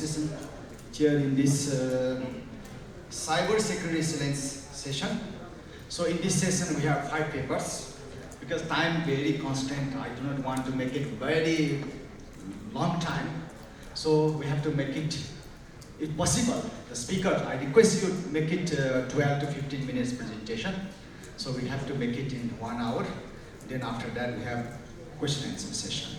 association chair in this cyber security excellence session. So in this session we have 5 papers. Because time very constant, I do not want to make it very long time. So we have to make it, if possible, the speaker, I request you to make it 12 to 15 minutes presentation. So we have to make it in 1 hour. Then after that we have question and answer session.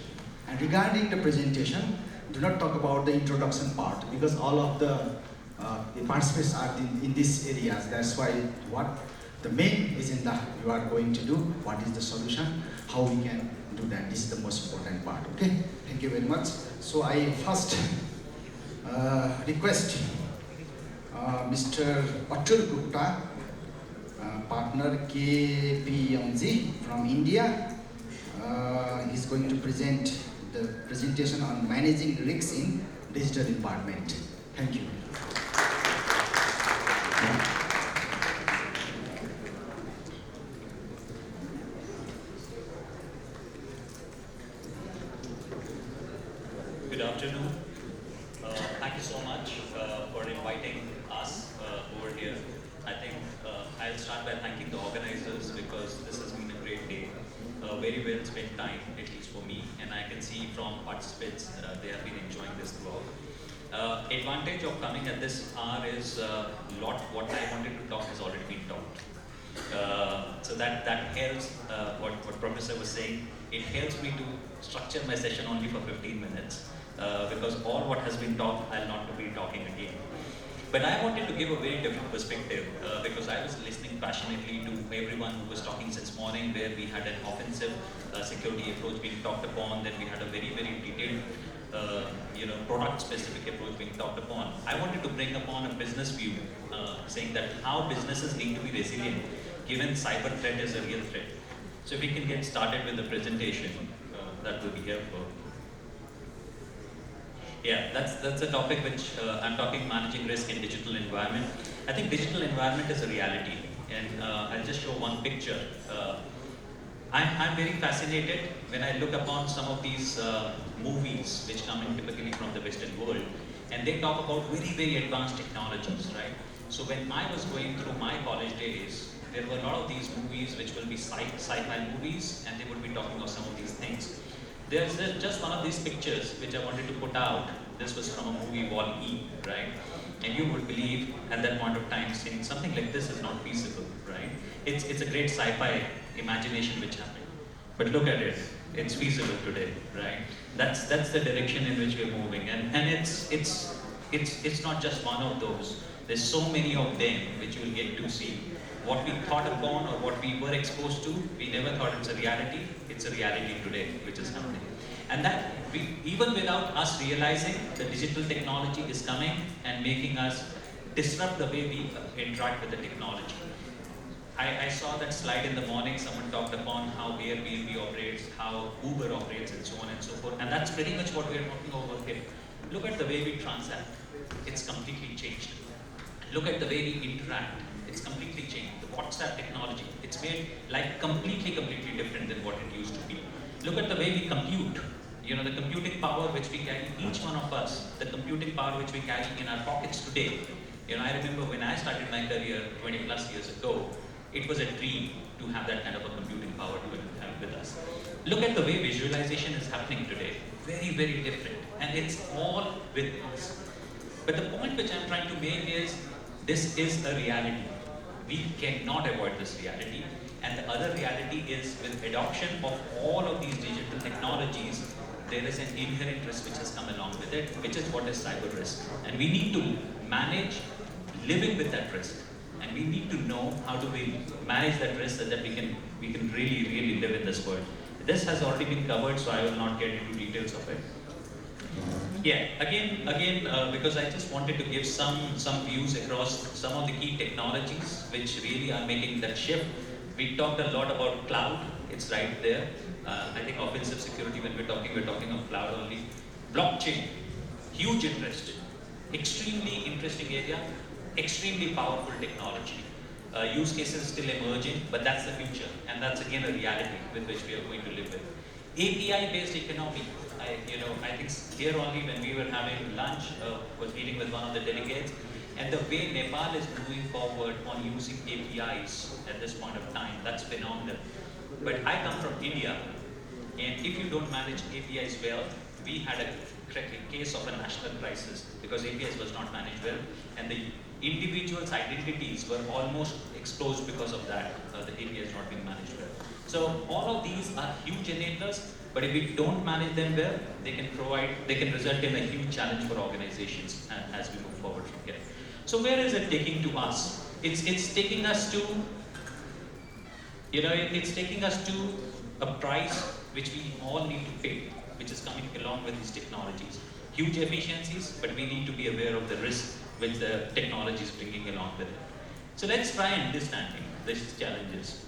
And regarding the presentation, do not talk about the introduction part because all of the participants are in these areas. That's why what the main agenda you are going to do, what is the solution, how we can do that. This is the most important part, okay? Thank you very much. So I first request Mr. Atul Gupta, partner KPMG from India. He's going to present the presentation on managing risks in digital environment. Thank you. Good afternoon. Thank you so much for inviting us over here. I think I'll start by thanking the organizers because this has been a great day. Very well spent time, at least for me, and I can see from participants they have been enjoying this throughout. Advantage of coming at this hour is what I wanted to talk has already been talked. So that helps, what Professor was saying, it helps me to structure my session only for 15 minutes because all what has been talked, I'll not be talking again. But I wanted to give a very different perspective because I was listening passionately to everyone who was talking since morning, where we had an offensive security approach being talked upon, then we had a very, very detailed product-specific approach being talked upon. I wanted to bring upon a business view, saying that how businesses need to be resilient, given cyber threat is a real threat. So if we can get started with the presentation, that will be helpful. Yeah, that's a topic which I'm talking managing risk in digital environment. I think digital environment is a reality, and I'll just show one picture. I'm very fascinated when I look upon some of these movies which come in typically from the Western world, and they talk about very, very advanced technologies, right? So when I was going through my college days, there were a lot of these movies which will be sci-fi movies, and they would be talking of some of these things. There's just one of these pictures which I wanted to put out. This was from a movie, Wall-E, right? And you would believe at that point of time saying something like this is not feasible, right? It's a great sci-fi imagination which happened. But look at it, it's feasible today, right? That's the direction in which we're moving. And it's not just one of those. There's so many of them which you'll get to see. What we thought upon or what we were exposed to, we never thought it's a reality. It's a reality today, which is happening. And that, even without us realizing, the digital technology is coming and making us disrupt the way we interact with the technology. I saw that slide in the morning, someone talked upon how Airbnb operates, how Uber operates, and so on and so forth. And that's pretty much what we're talking over here. Look at the way we transact. It's completely changed. Look at the way we interact. It's completely changed. The WhatsApp technology, it's made life completely different than what it used to be. Look at the way we compute. You know, the computing power which we carry, each one of us, the computing power which we carry in our pockets today. You know, I remember when I started my career 20 plus years ago, it was a dream to have that kind of a computing power to have with us. Look at the way visualization is happening today. Very, very different. And it's all with us. But the point which I'm trying to make is, this is a reality. We cannot avoid this reality. And the other reality is, with adoption of all of these digital technologies, there is an inherent risk which has come along with it, which is what is cyber risk. And we need to manage living with that risk. And we need to know how do we manage that risk so that we can really, really live in this world. This has already been covered, so I will not get into details of it. Yeah, again, because I just wanted to give some views across some of the key technologies which really are making that shift. We talked a lot about cloud, it's right there. I think offensive security, when we're talking of cloud only. Blockchain, huge interest, extremely interesting area, extremely powerful technology. Use cases still emerging, but that's the future, and that's again a reality with which we are going to live with. API-based economy. I think here only when we were having lunch, was meeting with one of the delegates, and the way Nepal is moving forward on using APIs at this point of time, that's phenomenal. But I come from India, and if you don't manage APIs well, we had a case of a national crisis because APIs was not managed well, and the individuals' identities were almost exposed because of that, the APIs not being managed well. So all of these are huge enablers, but if we don't manage them well, they can result in a huge challenge for organizations as we move forward from here. So where is it taking to us? It's taking us to, it's taking us to a price which we all need to pay, which is coming along with these technologies. Huge efficiencies, but we need to be aware of the risk which the technology is bringing along with it. So let's try understanding these challenges.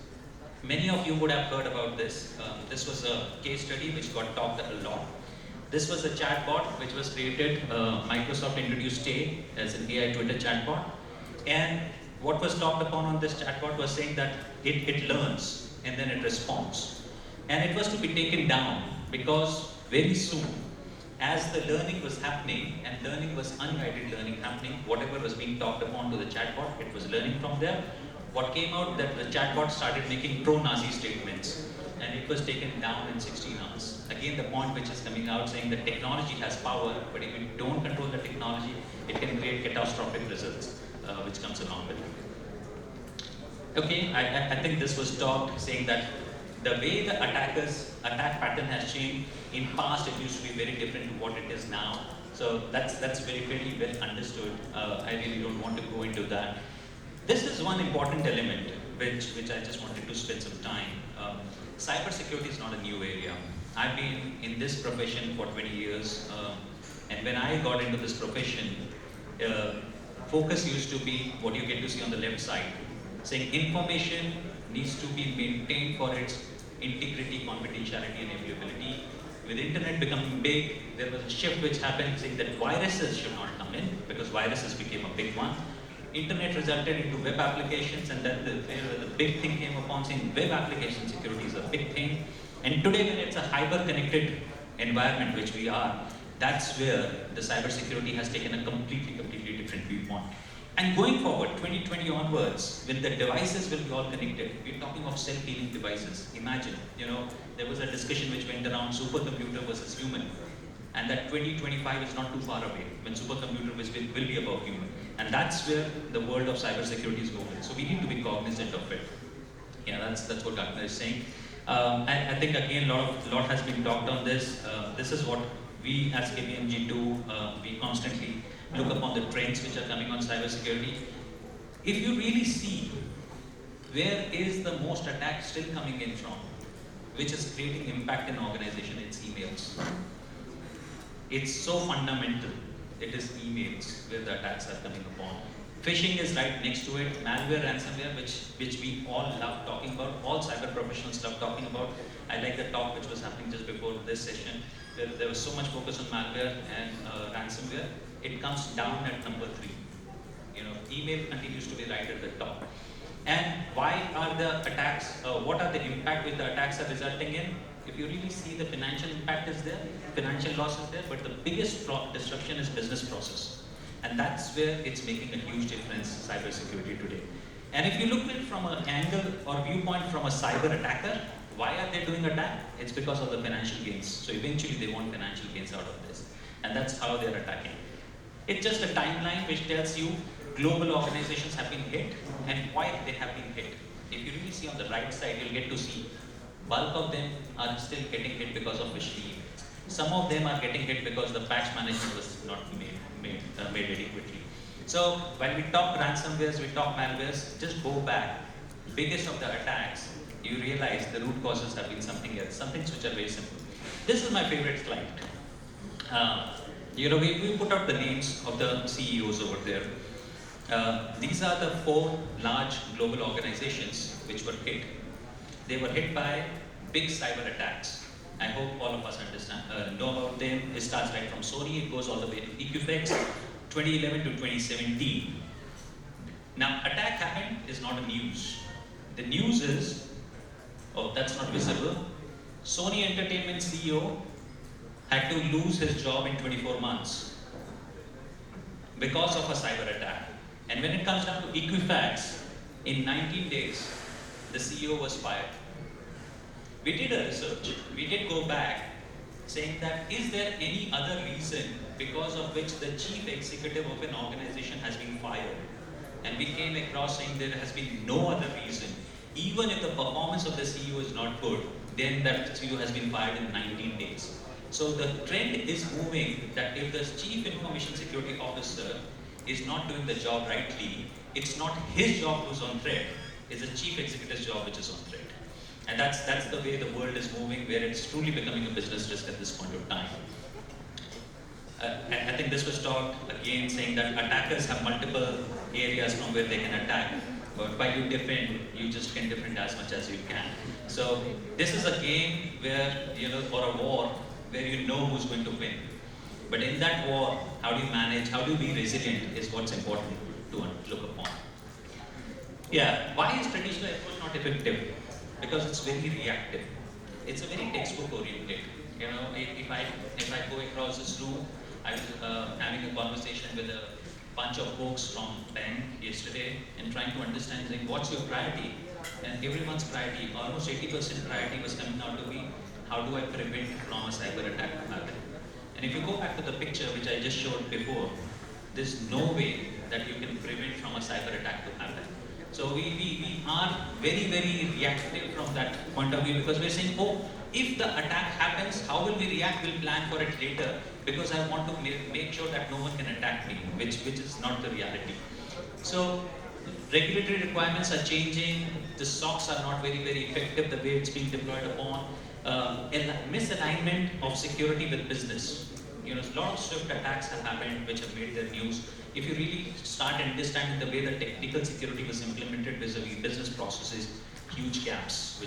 Many of you would have heard about this. This was a case study which got talked a lot. This was a chatbot which was created. Microsoft introduced Tay as an AI Twitter chatbot. And what was talked upon on this chatbot was saying that it learns and then it responds. And it was to be taken down because very soon, as the learning was happening, and learning was unguided learning happening, whatever was being talked upon to the chatbot, it was learning from there. What came out that the chatbot started making pro-Nazi statements, and it was taken down in 16 hours. Again, the point which is coming out saying that technology has power, but if you don't control the technology, it can create catastrophic results, which comes along with it. Okay, I think this was talked saying that the way the attack pattern has changed. In past, it used to be very different to what it is now. So that's very well understood. I really don't want to go into that. This is one important element which I just wanted to spend some time. Cybersecurity is not a new area. I've been in this profession for 20 years, and when I got into this profession, focus used to be what you get to see on the left side, saying information needs to be maintained for its integrity, confidentiality, and availability. With internet becoming big, there was a shift which happened saying that viruses should not come in because viruses became a big one. Internet resulted into web applications, and then the big thing came upon saying web application security is a big thing. And today when it's a hyper-connected environment, which we are, that's where the cybersecurity has taken a completely different viewpoint. And going forward, 2020 onwards, when the devices will be all connected, we're talking of self-healing devices. Imagine, there was a discussion which went around supercomputer versus human, and that 2025 is not too far away when supercomputer will be above human. And that's where the world of cybersecurity is going. So we need to be cognizant of it. Yeah, that's what Gartner is saying. I think again, lot has been talked on this. This is what we as KPMG do. We constantly look upon the trends which are coming on cybersecurity. If you really see where is the most attack still coming in from, which is creating impact in organization, it's emails. It's so fundamental. It is emails where the attacks are coming upon. Phishing is right next to it. Malware, ransomware, which we all love talking about. All cyber professionals love talking about. I like the talk which was happening just before this session. There was so much focus on malware and ransomware. It comes down at number 3. Email continues to be right at the top. And why are the attacks, what are the impact which the attacks are resulting in? If you really see, the financial impact is there, financial loss is there, but the biggest disruption is business process. And that's where it's making a huge difference, cybersecurity today. And if you look at it from an angle or viewpoint from a cyber attacker, why are they doing attack? It's because of the financial gains. So eventually they want financial gains out of this. And that's how they're attacking. It's just a timeline which tells you global organizations have been hit and why they have been hit. If you really see on the right side, you'll get to see bulk of them are still getting hit because of phishing emails. Some of them are getting hit because the patch management was not made adequately. So when we talk ransomwares, we talk malwares, just go back. Biggest of the attacks, you realize the root causes have been something else, some things which are very simple. This is my favorite slide. We put out the names of the CEOs over there. These are the 4 large global organizations which were hit. They were hit by big cyber attacks. I hope all of us understand, know about them. It starts right from Sony, it goes all the way to Equifax, 2011 to 2017. Now, attack happened is not a news. The news is, oh, that's not visible. Sony Entertainment CEO had to lose his job in 24 months because of a cyber attack. And when it comes down to Equifax, in 19 days, the CEO was fired. We did a research. We did go back saying that is there any other reason because of which the chief executive of an organization has been fired? And we came across saying there has been no other reason. Even if the performance of the CEO is not good, then that CEO has been fired in 19 days. So the trend is moving that if the chief information security officer is not doing the job rightly, it's not his job who's on threat, it's the chief executive's job which is on threat. And that's the way the world is moving, where it's truly becoming a business risk at this point of time. I think this was talked again, saying that attackers have multiple areas from where they can attack. But while you defend, you just can defend as much as you can. So this is a game where, or a war, where you know who's going to win. But in that war, how do you manage, how do you be resilient is what's important to look upon. Yeah, why is traditional approach not effective? Because it's very reactive. It's a very textbook oriented. If I go across this room, I was having a conversation with a bunch of folks from bank yesterday and trying to understand, like, what's your priority? And everyone's priority, almost 80% priority was coming out to be, how do I prevent from a cyber attack to happen? And if you go back to the picture which I just showed before, there's no way that you can prevent from a cyber attack to happen. So we are very, very reactive from that point of view, because we're saying, oh, if the attack happens, how will we react? We'll plan for it later, because I want to make sure that no one can attack me, which is not the reality. So regulatory requirements are changing. The SOCs are not very, very effective the way it's being deployed upon. And misalignment of security with business. A lot of swift attacks have happened which have made their news. If you really start understanding the way the technical security was implemented vis-a-vis business processes, huge gaps.